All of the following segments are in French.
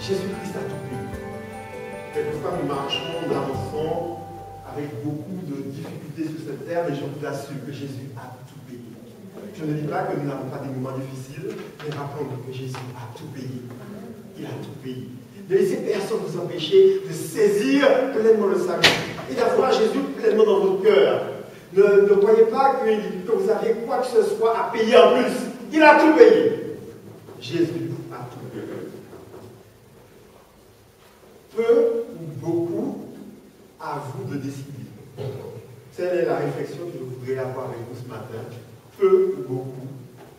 Jésus-Christ a tout payé. Quelquefois, nous marchons, nous avançons avec beaucoup de difficultés sur cette terre, mais je vous assure que Jésus a tout payé. Je ne dis pas que nous n'avons pas des moments difficiles, mais rappelons-nous que Jésus a tout payé. Il a tout payé. Ne laissez personne vous empêcher de saisir pleinement le salut et d'avoir Jésus pleinement dans votre cœur. Ne croyez pas que vous avez quoi que ce soit à payer en plus. Il a tout payé. Jésus a tout payé. Peu ou beaucoup, à vous de décider. Telle est la réflexion que je voudrais avoir avec vous ce matin. Peu ou beaucoup,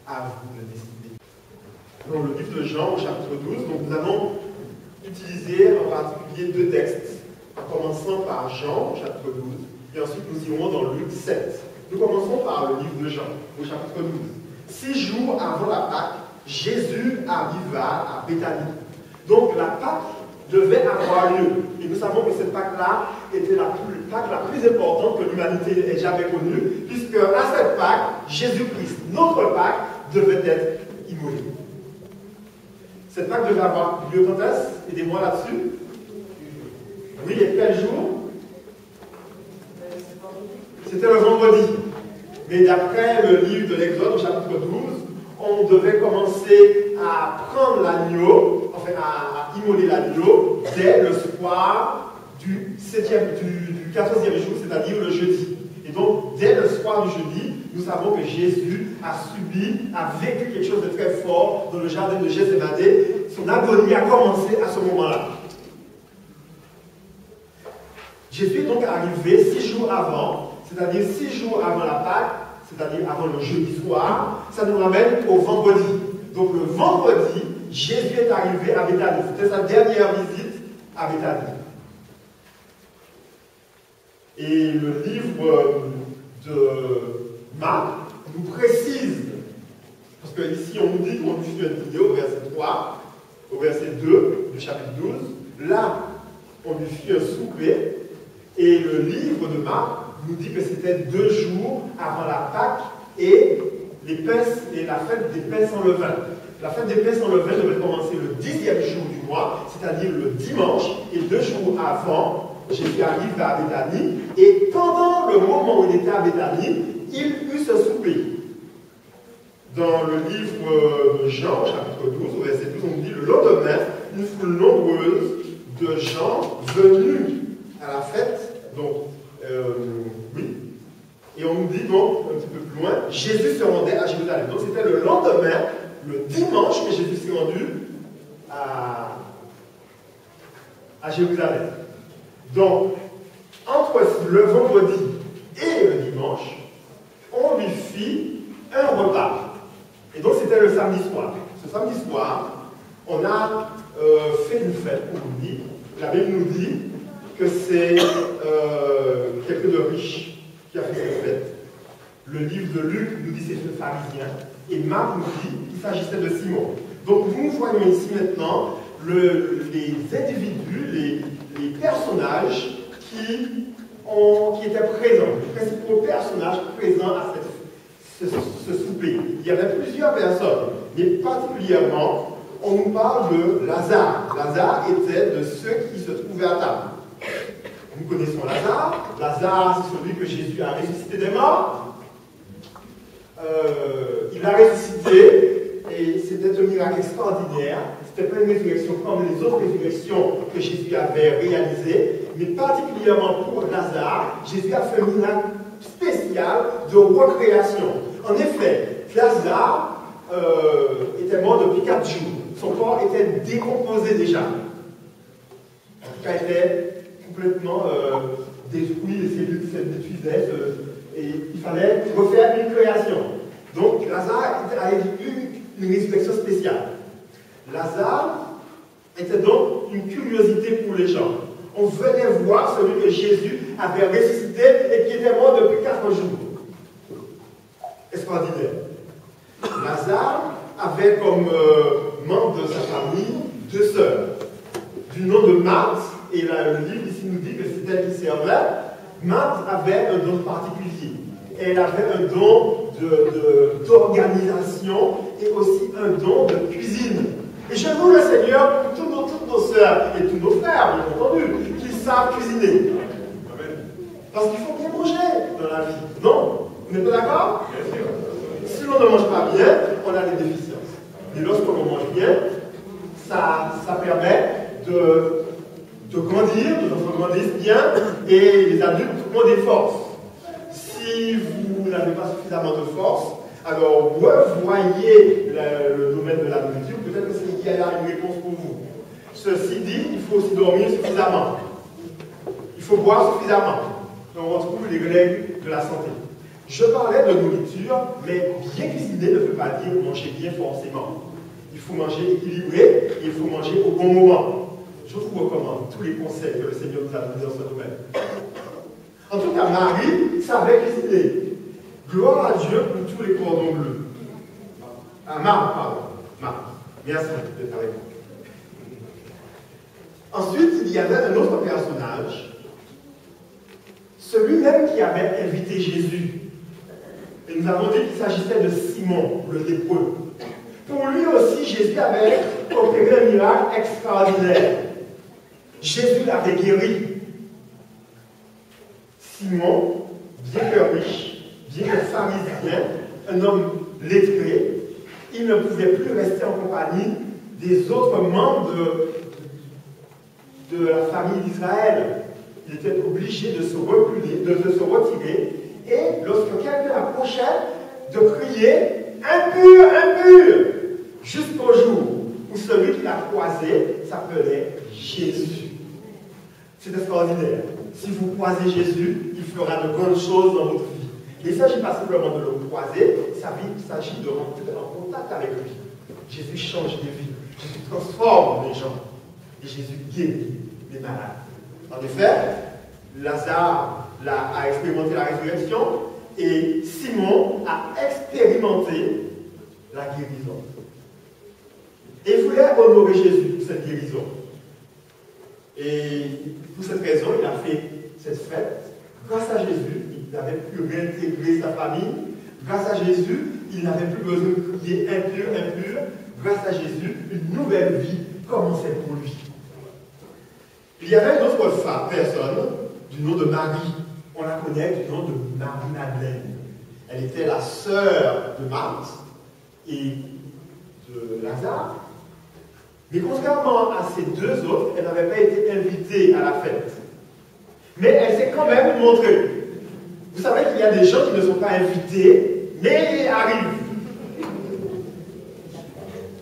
à vous de décider. Dans le livre de Jean, au chapitre 12, donc nous allons utiliser en particulier deux textes, en commençant par Jean, au chapitre 12, et ensuite nous irons dans Luc 7. Nous commençons par le livre de Jean, au chapitre 12. 6 jours avant la Pâque, Jésus arriva à Béthanie. Donc la Pâque devait avoir lieu. Et nous savons que cette Pâque-là était la Pâque la plus importante que l'humanité ait jamais connue, puisque à cette Pâque, Jésus-Christ, notre Pâque, devait être immolé. Cette Pâque devait avoir lieu quand est-ce? Aidez-moi là-dessus. Oui, et quel jour? C'était le vendredi. Mais d'après le livre de l'Exode, au chapitre 12, on devait commencer à prendre l'agneau, enfin à immoler l'agneau, dès le soir du 14e jour, c'est-à-dire le jeudi. Et donc, dès le soir du jeudi, nous savons que Jésus a vécu quelque chose de très fort dans le jardin de Gethsémane. Son agonie a commencé à ce moment-là. Jésus est donc arrivé 6 jours avant, c'est-à-dire 6 jours avant la Pâque, c'est-à-dire avant le jeudi soir. Ça nous ramène au vendredi. Donc le vendredi, Jésus est arrivé à Béthanie. C'était sa dernière visite à Béthanie. Et le livre de Marc nous précise, parce que ici on nous dit qu'on nous suit une vidéo au verset 3, au verset 2 du chapitre 12, là on lui fit un souper, et le livre de Marc nous dit que c'était 2 jours avant la Pâque et la fête des pains sans levain. La fête des pains sans levain devait commencer le 10e jour du mois, c'est-à-dire le dimanche, et 2 jours avant, Jésus arrive à Béthanie, et pendant le moment où il était à Béthanie, il eut ce souper. Dans le livre de Jean, chapitre 12, au verset 12, on nous dit le lendemain, une foule nombreuse de gens venus à la fête, donc, oui, et on nous dit donc, un petit peu plus loin, Jésus se rendait à Jérusalem. Donc c'était le lendemain, le dimanche, que Jésus s'est rendu à Jérusalem. Donc, entre le vendredi et le dimanche, on lui fit un repas. Et donc, c'était le samedi soir. Ce samedi soir, on a fait une fête, on nous dit. La Bible nous dit que c'est quelqu'un de riche qui a fait cette fête. Le livre de Luc nous dit que c'est le pharisien. Et Marc nous dit qu'il s'agissait de Simon. Donc, nous voyons ici maintenant les individus, les personnages qui étaient présents, les principaux personnages présents à ce souper. Il y avait plusieurs personnes, mais particulièrement, on nous parle de Lazare. Lazare était de ceux qui se trouvaient à table. Nous connaissons Lazare. Lazare, c'est celui que Jésus a ressuscité des morts. Il a ressuscité et c'était un miracle extraordinaire. C'était pas une résurrection comme les autres résurrections que Jésus avait réalisées, mais particulièrement pour Lazare, Jésus a fait un miracle spécial de recréation. En effet, Lazare était mort depuis 4 jours. Son corps était décomposé déjà. En tout cas, il était complètement détruit, les cellules se détruisaient, et il fallait refaire une création. Donc, Lazare a eu une résurrection spéciale. Lazare était donc une curiosité pour les gens. On venait voir celui que Jésus avait ressuscité et qui était mort depuis 4 jours. Extraordinaire. Lazare avait comme membre de sa famille 2 sœurs, du nom de Marthe, et là, le livre ici nous dit que c'est elle qui servait. Marthe avait un don particulier. Elle avait un don d'organisation et aussi un don de cuisine. Et je loue le Seigneur pour toutes nos sœurs et tous nos frères, bien entendu, qui savent cuisiner. Parce qu'il faut bien manger dans la vie. Non? Vous n'êtes pas d'accord? Si l'on ne mange pas bien, on a des déficiences. Et lorsqu'on mange bien, ça permet de grandir, de nous grandir bien, et les adultes ont des forces. Si vous n'avez pas suffisamment de force, alors vous voyez le domaine de la nourriture, peut-être que c'est qu'il y a une réponse pour vous. Ceci dit, il faut aussi dormir suffisamment. Il faut boire suffisamment. Donc on retrouve les règles de la santé. Je parlais de nourriture, mais bien cuisiner ne veut pas dire manger bien forcément. Il faut manger équilibré et il faut manger au bon moment. Je vous recommande tous les conseils que le Seigneur nous a donnés dans ce domaine. En tout cas, Marie savait cuisiner. Gloire à Dieu pour tous les cordons bleus. Ah, Marc, pardon. Marc. Merci d'être avec moi. Ensuite, il y avait un autre personnage, celui-même qui avait invité Jésus. Et nous avons dit qu'il s'agissait de Simon, le lépreux. Pour lui aussi, Jésus avait opéré un miracle extraordinaire. Jésus l'avait guéri. Simon, bien que riche, bien que pharisien, un homme lettré, il ne pouvait plus rester en compagnie des autres membres de la famille d'Israël. Il était obligé de se reculer, de se retirer, et lorsque quelqu'un approchait, de crier « Impur, impur !» jusqu'au jour où celui qui l'a croisé s'appelait Jésus. C'est extraordinaire. Si vous croisez Jésus, il fera de grandes choses dans votre vie. Il ne s'agit pas simplement de le croiser, il s'agit de rentrer en contact avec lui. Jésus change des vies, Jésus transforme les gens, et Jésus guérit les malades. En effet, Lazare a expérimenté la résurrection, et Simon a expérimenté la guérison. Et il voulait honorer Jésus pour cette guérison. Et pour cette raison, il a fait cette fête. Grâce à Jésus, il n'avait plus réintégré sa famille. Grâce à Jésus, il n'avait plus besoin de crier impur, impur. Grâce à Jésus, une nouvelle vie commençait pour lui. Il y avait une autre personne du nom de Marie. On la connaît du nom de Marie-Madeleine. Elle était la sœur de Marthe et de Lazare. Mais contrairement à ces deux autres, elle n'avait pas été invitée à la fête. Mais elle s'est quand même montrée. Vous savez qu'il y a des gens qui ne sont pas invités, mais arrivent.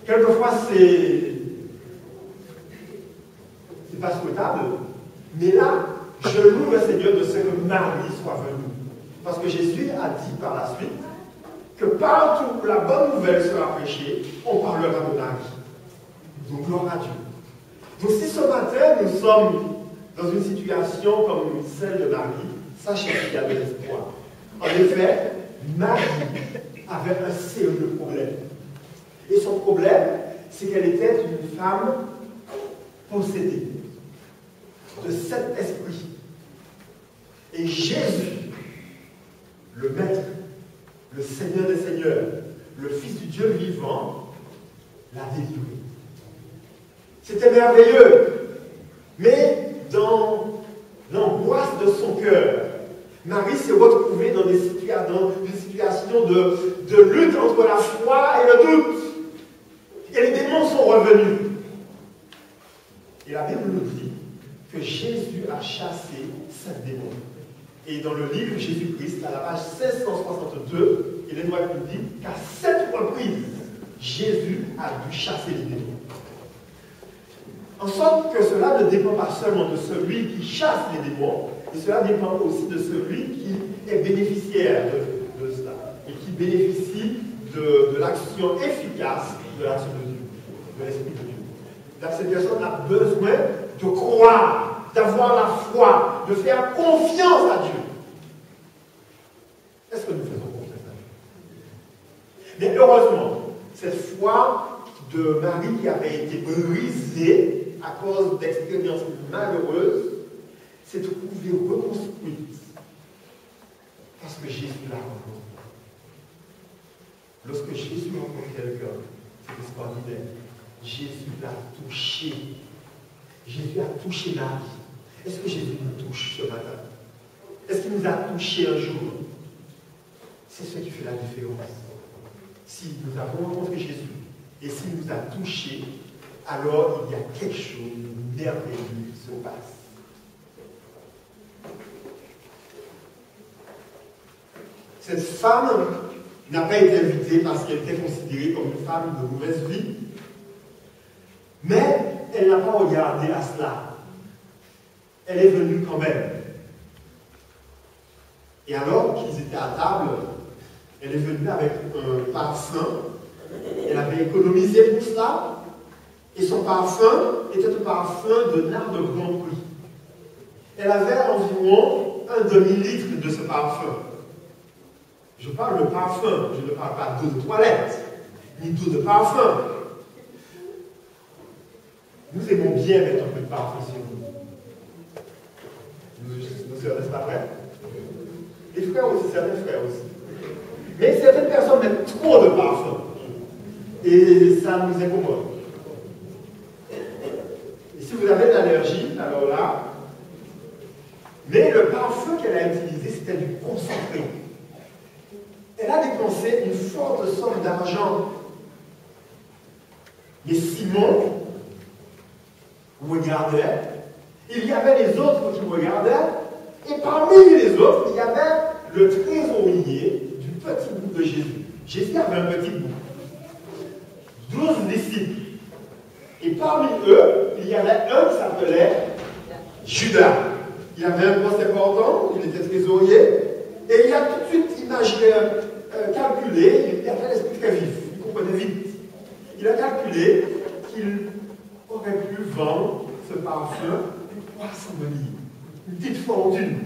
Quelquefois, c'est pas souhaitable. Mais là, je loue le Seigneur de ce que Marie soit venue. Parce que Jésus a dit par la suite que partout où la bonne nouvelle sera prêchée, on parlera de Marie. Donc, gloire à Dieu. Donc, si ce matin, nous sommes dans une situation comme celle de Marie, sachez qu'il y a de l'espoir. En effet, Marie avait un sérieux problème. Et son problème, c'est qu'elle était une femme possédée de sept esprits. Et Jésus, le Maître, le Seigneur des Seigneurs, le Fils du Dieu vivant, l'a délivré. C'était merveilleux. Mais dans l'angoisse de son cœur, Marie s'est retrouvée dans une situation de lutte entre la foi et le doute. Et les démons sont revenus. Et la Bible nous dit que Jésus a chassé 7 démons. Et dans le livre Jésus-Christ, à la page 1662, Ellen White nous dit qu'à 7 reprises, Jésus a dû chasser les démons. En sorte que cela ne dépend pas seulement de celui qui chasse les démons, mais cela dépend aussi de celui qui est bénéficiaire de cela et qui bénéficie de l'action efficace de l'action de Dieu, de l'Esprit de Dieu. Donc, cette personne a besoin de croire, d'avoir la foi, de faire confiance à Dieu. Est-ce que nous faisons confiance à Dieu? Mais heureusement, cette foi de Marie qui avait été brisée à cause d'expériences malheureuses, s'est trouvée reconstruite parce que Jésus l'a rencontrée. Lorsque Jésus rencontre quelqu'un, c'est extraordinaire. Jésus l'a touché. Jésus a touché ma vie. Est-ce que Jésus nous touche ce matin? Est-ce qu'il nous a touché un jour? C'est ce qui fait la différence. Si nous avons rencontré Jésus et s'il nous a touchés, alors il y a quelque chose de merveilleux qui se passe. Cette femme n'a pas été invitée parce qu'elle était considérée comme une femme de mauvaise vie, mais elle n'a pas regardé à cela. Elle est venue quand même. Et alors qu'ils étaient à table, elle est venue avec un parfum. Elle avait économisé pour cela. Et son parfum était un parfum de nard de grand prix. Elle avait environ un demi-litre de ce parfum. Je parle de parfum, je ne parle pas d'eau de toilette, ni d'eau de parfum. Nous aimons bien mettre un peu de parfum sur nous. Nous sœurs, n'est-ce pas vrai? Les frères aussi, certains frères aussi. Mais certaines personnes mettent trop de parfum. Et ça nous incommode. Et si vous avez une allergie, alors là. Mais le parfum qu'elle a utilisé, c'était du concentré. Elle a dépensé une forte somme d'argent. Mais Simon regardait. Il y avait les autres qui regardaient. Et parmi les autres, il y avait le trésorier du petit bout de Jésus. Jésus avait un petit bout. 12 disciples. Et parmi eux, il y avait un qui s'appelait Judas. Il avait un poste important, il était trésorier. Et il a tout de suite imaginé, calculé, il avait l'esprit très vif, il comprenait vite. Il a calculé qu'il aurait pu vendre ce parfum 300 deniers. Une petite fortune.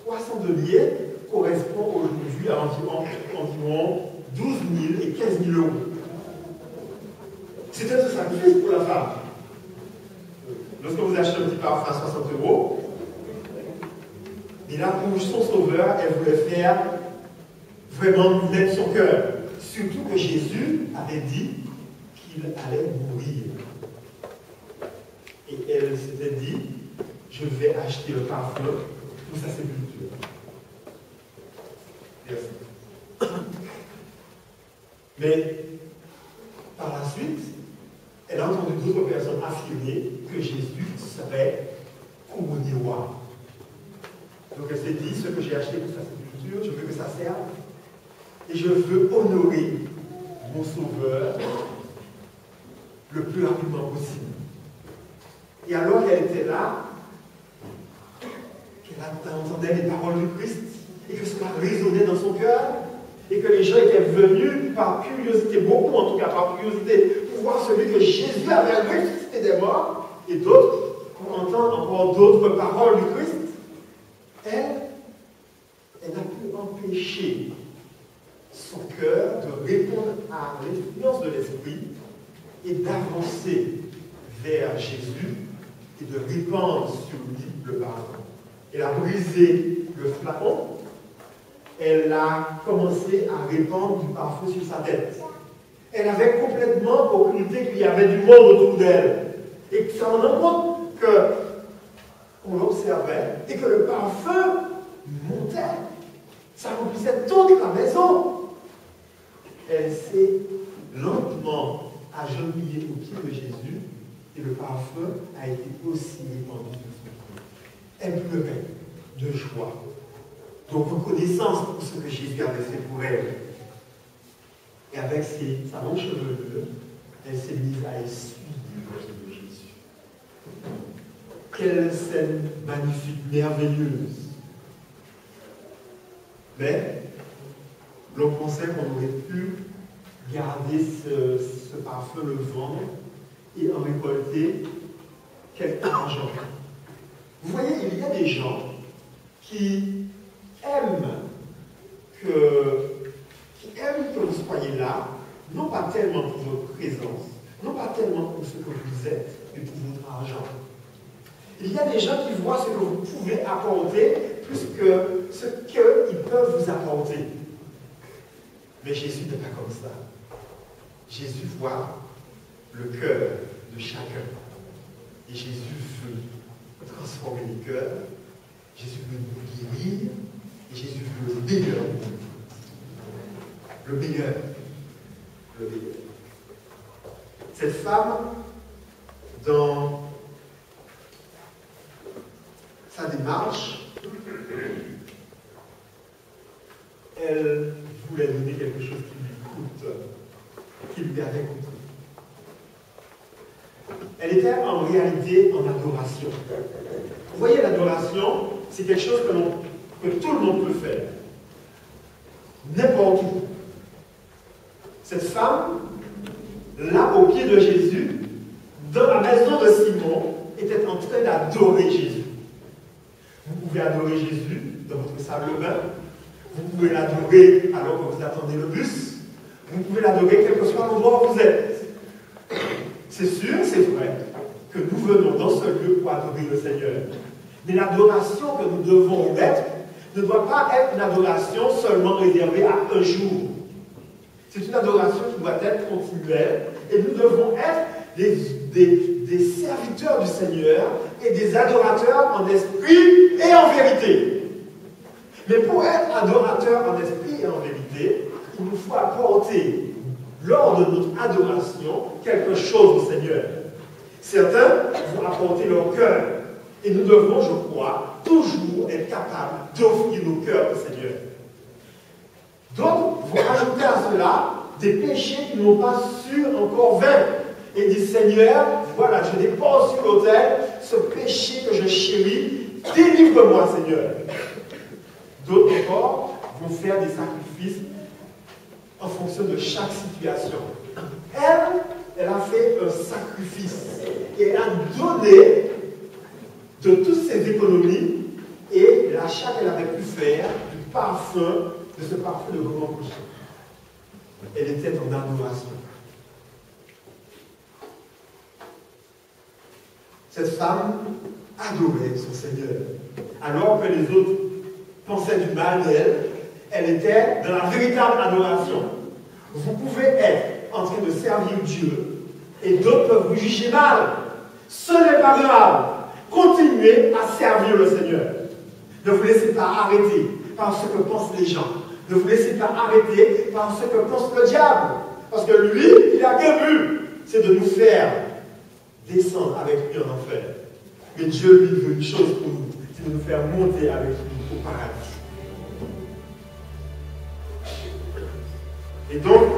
300 deniers correspond aujourd'hui à environ 12 000 et 15 000 euros. C'était un sacrifice pour la femme. Lorsque vous achetez un petit parfum à 60 euros, et là, pour son sauveur, elle voulait faire vraiment mettre son cœur. Surtout que Jésus avait dit qu'il allait mourir. Et elle s'était dit, je vais acheter le parfum pour sa sépulture. Merci. Mais, par la suite, elle a entendu d'autres personnes affirmer que Jésus serait couronné roi. Donc elle s'est dit, ce que j'ai acheté pour sa sépulture, je veux que ça serve. Et je veux honorer mon sauveur le plus rapidement possible. Et alors qu'elle était là, qu'elle entendait les paroles du Christ, et que cela résonnait dans son cœur, et que les gens étaient venus par curiosité, beaucoup en tout cas par curiosité, pour voir celui que Jésus avait ressuscité des morts, et d'autres, pour entendre encore d'autres paroles du Christ, elle n'a pu empêcher son cœur de répondre à l'influence de l'Esprit et d'avancer vers Jésus et de répandre sur lui le pardon. Elle a brisé le flacon, elle a commencé à répandre du parfum sur sa tête. Elle avait complètement occulté qu'il y avait du monde autour d'elle. Et que ça en montre qu'on l'observait et que le parfum montait. Ça remplissait toute la maison. Elle s'est lentement agenouillée au pied de Jésus et le parfum a été aussi répandu sur son cœur. Elle pleurait de joie, de reconnaissance pour ce que Jésus avait fait pour elle. Et avec sa longue chevelure, elle s'est mise à essuyer le pied de Jésus. Quelle scène magnifique, merveilleuse. Mais l'on pensait qu'on aurait pu garder ce parfum, le vendre et en récolter quelque argent. Vous voyez, il y a des gens qui aiment que vous soyez là, non pas tellement pour votre présence, non pas tellement pour ce que vous êtes, mais pour votre argent. Il y a des gens qui voient ce que vous pouvez apporter plus que ce qu'ils peuvent vous apporter. Mais Jésus n'est pas comme ça. Jésus voit le cœur de chacun. Et Jésus veut transformer les cœurs. Jésus veut nous guérir. Et Jésus veut le meilleur pour nous. Le meilleur. Le meilleur. Cette femme, dans sa démarche, elle voulait donner quelque chose qui lui coûte, qui lui avait coûté. Elle était en réalité en adoration. Vous voyez, l'adoration, c'est quelque chose que tout le monde peut faire. N'importe où. Cette femme, là, au pied de Jésus, dans la maison de Simon, était en train d'adorer Jésus. Vous pouvez adorer Jésus dans votre salle de bain. Vous pouvez l'adorer alors que vous attendez le bus. Vous pouvez l'adorer quel que soit l'endroit où vous êtes. C'est sûr, c'est vrai, que nous venons dans ce lieu pour adorer le Seigneur. Mais l'adoration que nous devons mettre ne doit pas être une adoration seulement réservée à un jour. C'est une adoration qui doit être continuelle et nous devons être des serviteurs du Seigneur et des adorateurs en esprit et en vérité. Mais pour être adorateur en esprit et en vérité, il nous faut apporter, lors de notre adoration, quelque chose au Seigneur. Certains vont apporter leur cœur. Et nous devons, je crois, toujours être capables d'offrir nos cœurs au Seigneur. D'autres vont ajouter à cela des péchés qu'ils n'ont pas su encore vaincre. Et disent, Seigneur, voilà, je dépose sur l'autel ce péché que je chéris, délivre-moi, Seigneur. D'autres encore vont faire des sacrifices en fonction de chaque situation. Elle a fait un sacrifice et elle a donné de toutes ses économies et l'achat qu'elle avait pu faire du parfum, de ce parfum de grand coucher. Elle était en adoration. Cette femme adorait son Seigneur. Alors que les autres pensaient du mal d'elle, elle était dans la véritable adoration. Vous pouvez être en train de servir Dieu et d'autres peuvent vous juger mal. Ce n'est pas grave. Continuez à servir le Seigneur. Ne vous laissez pas arrêter par ce que pensent les gens. Ne vous laissez pas arrêter par ce que pense le diable. Parce que lui, il a qu'un but, c'est de nous faire descendre avec lui en enfer. Mais Dieu, lui, veut une chose pour nous, c'est de nous faire monter avec lui au paradis. Et donc,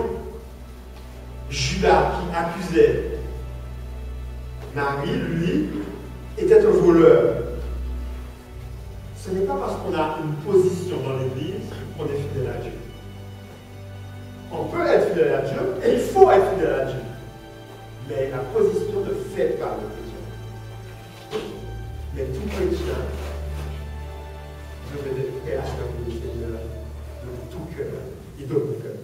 Judas qui accusait Marie, lui, était un voleur. Ce n'est pas parce qu'on a une position dans l'Église qu'on est fidèle à Dieu. On peut être fidèle à Dieu et il faut être fidèle à Dieu. Mais la position ne fait pas le chrétien. Mais tout chrétien devait être prêt à servir le Seigneur de tout cœur et de tout cœur.